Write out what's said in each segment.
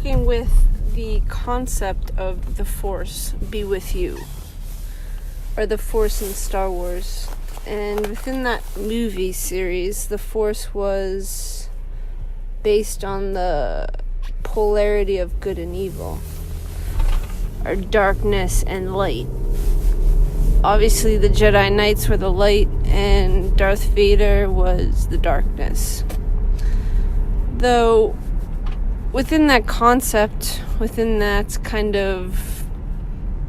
working with the concept of the Force be with you, or the Force in Star Wars. And within that movie series, the Force was based on the polarity of good and evil, or darkness and light. Obviously, the Jedi Knights were the light, and Darth Vader was the darkness. Though, within that concept, within that kind of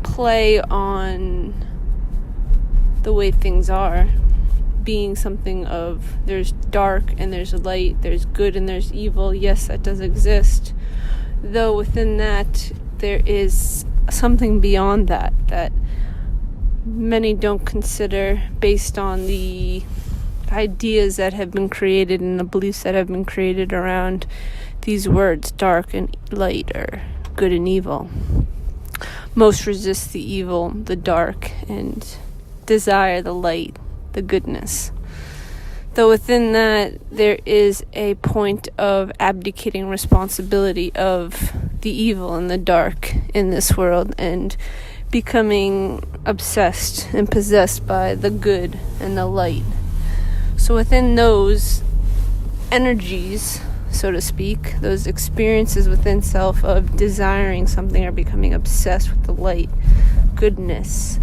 play on the way things are, being something of there's dark and there's light, there's good and there's evil, yes, that does exist. Though within that, there is something beyond that many don't consider, based on the ideas that have been created and the beliefs that have been created around these words, dark and light, or good and evil. Most resist the evil, the dark, and desire the light, the goodness. Though within that, there is a point of abdicating responsibility of the evil and the dark in this world, and becoming obsessed and possessed by the good and the light. So within those energies, so to speak, those experiences within self of desiring something or becoming obsessed with the light, goodness,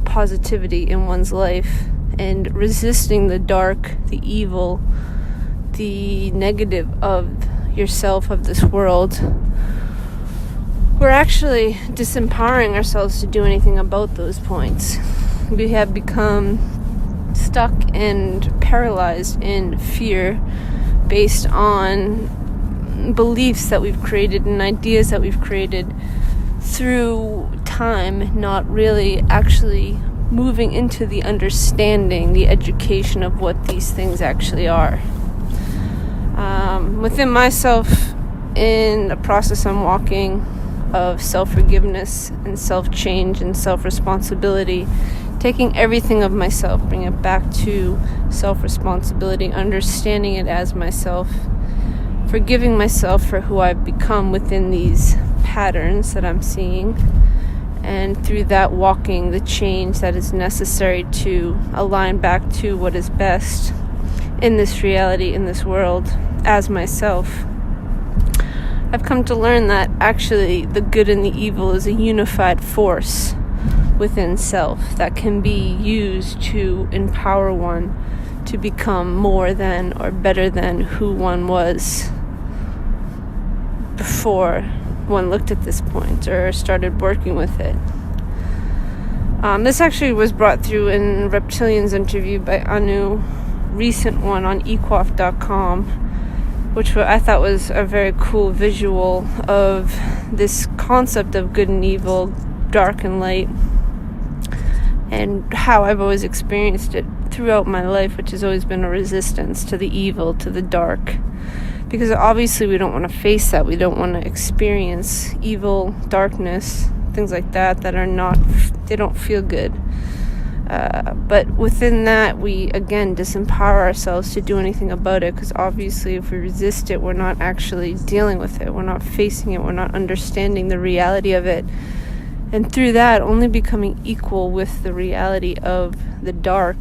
positivity in one's life, and resisting the dark, the evil, the negative of yourself, of this world, we're actually disempowering ourselves to do anything about those points. We have become stuck and paralyzed in fear based on beliefs that we've created and ideas that we've created through time, not really actually moving into the understanding, the education of what these things actually are. Within myself, in the process I'm walking of self-forgiveness and self-change and self-responsibility, taking everything of myself, bringing it back to self-responsibility, understanding it as myself, forgiving myself for who I've become within these patterns that I'm seeing, and through that walking the change that is necessary to align back to what is best in this reality, in this world, as myself. I've come to learn that actually the good and the evil is a unified force within self that can be used to empower one to become more than or better than who one was before one looked at this point or started working with it. This actually was brought through in Reptilian's interview by Anu, recent one on equoff.com, which I thought was a very cool visual of this concept of good and evil, dark and light, and how I've always experienced it throughout my life, which has always been a resistance to the evil, to the dark. Because obviously we don't want to face that. We don't want to experience evil, darkness, things like that are not, they don't feel good. But within that, we, again, disempower ourselves to do anything about it, because obviously if we resist it, we're not actually dealing with it. We're not facing it. We're not understanding the reality of it. And through that, only becoming equal with the reality of the dark,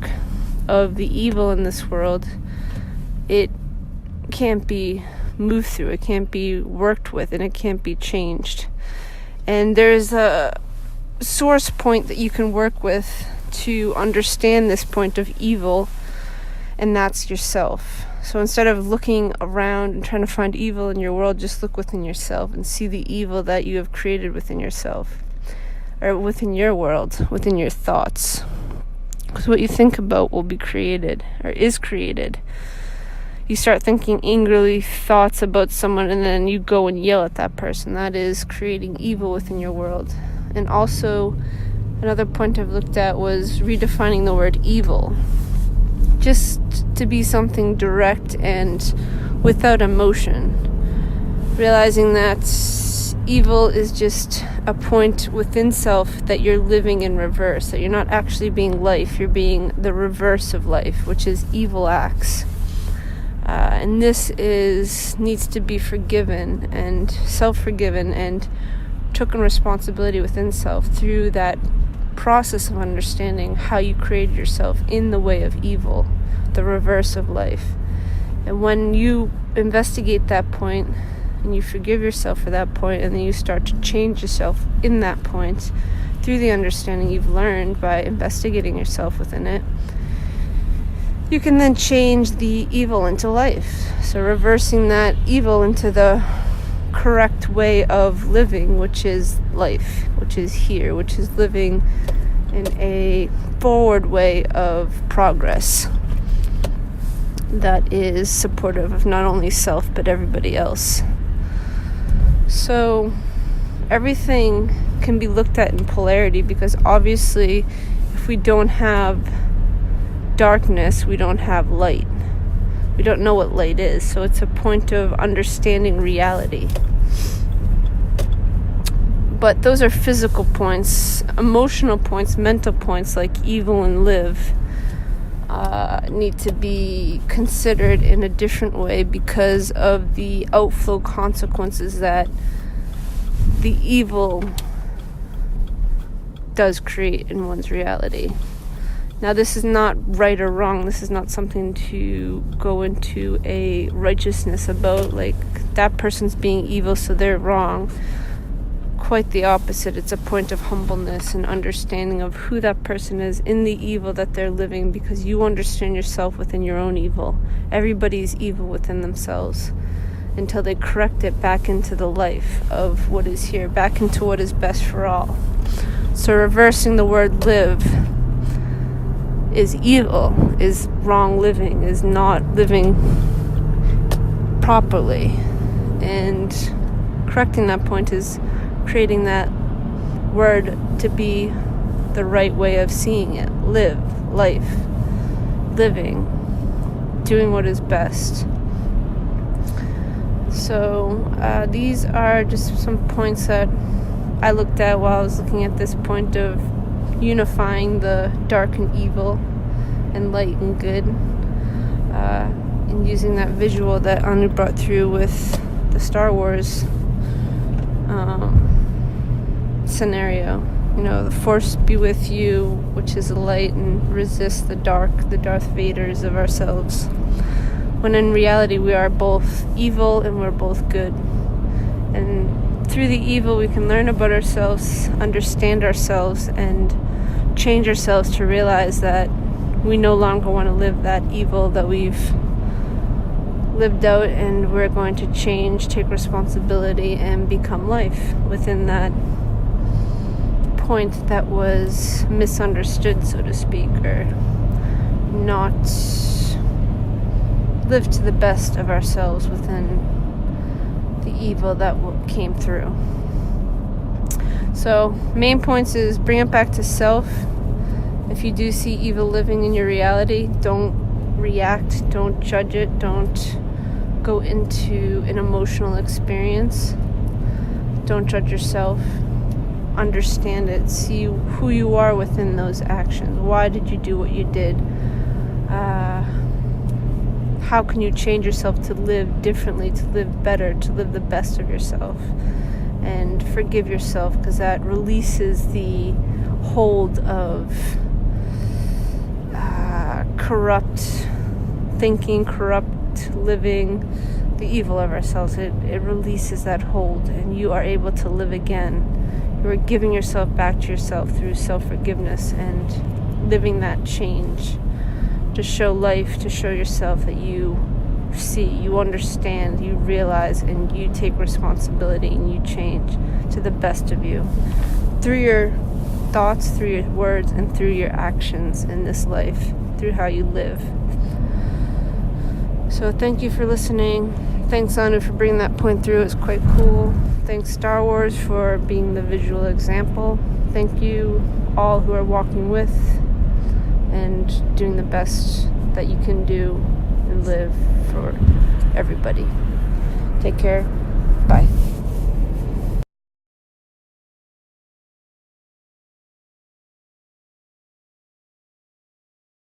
of the evil in this world, it can't be moved through, it can't be worked with, and it can't be changed. And there's a source point that you can work with to understand this point of evil, and that's yourself. So instead of looking around and trying to find evil in your world, just look within yourself and see the evil that you have created within yourself, or within your world, within your thoughts. Because what you think about will be created, or is created. You start thinking angrily thoughts about someone, and then you go and yell at that person. That is creating evil within your world. And also, another point I've looked at was redefining the word evil, just to be something direct and without emotion. Realizing that evil is just a point within self that you're living in reverse, that you're not actually being life, you're being the reverse of life, which is evil acts. And this needs to be forgiven and self-forgiven and taken responsibility within self through that process of understanding how you created yourself in the way of evil, the reverse of life. And when you investigate that point and you forgive yourself for that point, and then you start to change yourself in that point through the understanding you've learned by investigating yourself within it, you can then change the evil into life. So reversing that evil into the correct way of living, which is life, which is here, which is living in a forward way of progress that is supportive of not only self but everybody else. So everything can be looked at in polarity, because obviously if we don't have darkness, we don't have light. We don't know what light is, so it's a point of understanding reality. But those are physical points. Emotional points, mental points like evil and live need to be considered in a different way because of the outflow consequences that the evil does create in one's reality. Now, this is not right or wrong. This is not something to go into a righteousness about, like that person's being evil so they're wrong. Quite the opposite. It's a point of humbleness and understanding of who that person is in the evil that they're living, because you understand yourself within your own evil. Everybody's evil within themselves until they correct it back into the life of what is here, back into what is best for all. So reversing the word live is evil, is wrong living, is not living properly. And correcting that point is creating that word to be the right way of seeing it. Live, life, living, doing what is best. So these are just some points that I looked at while I was looking at this point of unifying the dark and evil and light and good, and using that visual that Anu brought through with the Star Wars scenario. You know, the Force be with you, which is a light, and resist the dark, the Darth Vaders of ourselves. When in reality we are both evil and we're both good. And through the evil we can learn about ourselves, understand ourselves, and change ourselves to realize that we no longer want to live that evil that we've lived out, and we're going to change, take responsibility, and become life within that point that was misunderstood, so to speak, or not live to the best of ourselves within the evil that came through. So main points is bring it back to self. If you do see evil living in your reality, don't react, don't judge it, don't go into an emotional experience, don't judge yourself. Understand it, see who you are within those actions. Why did you do what you did? How can you change yourself to live differently, to live better, to live the best of yourself? And forgive yourself, because that releases the hold of corrupt thinking, corrupt living, the evil of ourselves. It releases that hold, and you are able to live again. You are giving yourself back to yourself through self-forgiveness and living that change to show life, to show yourself that you see, you understand, you realize, and you take responsibility, and you change to the best of you through your thoughts, through your words, and through your actions in this life, through how you live. So thank you for listening. Thanks, Anu, for bringing that point through. It's quite cool. Thanks, Star Wars, for being the visual example. Thank you, all who are walking with and doing the best that you can do and live for everybody. Take care. Bye.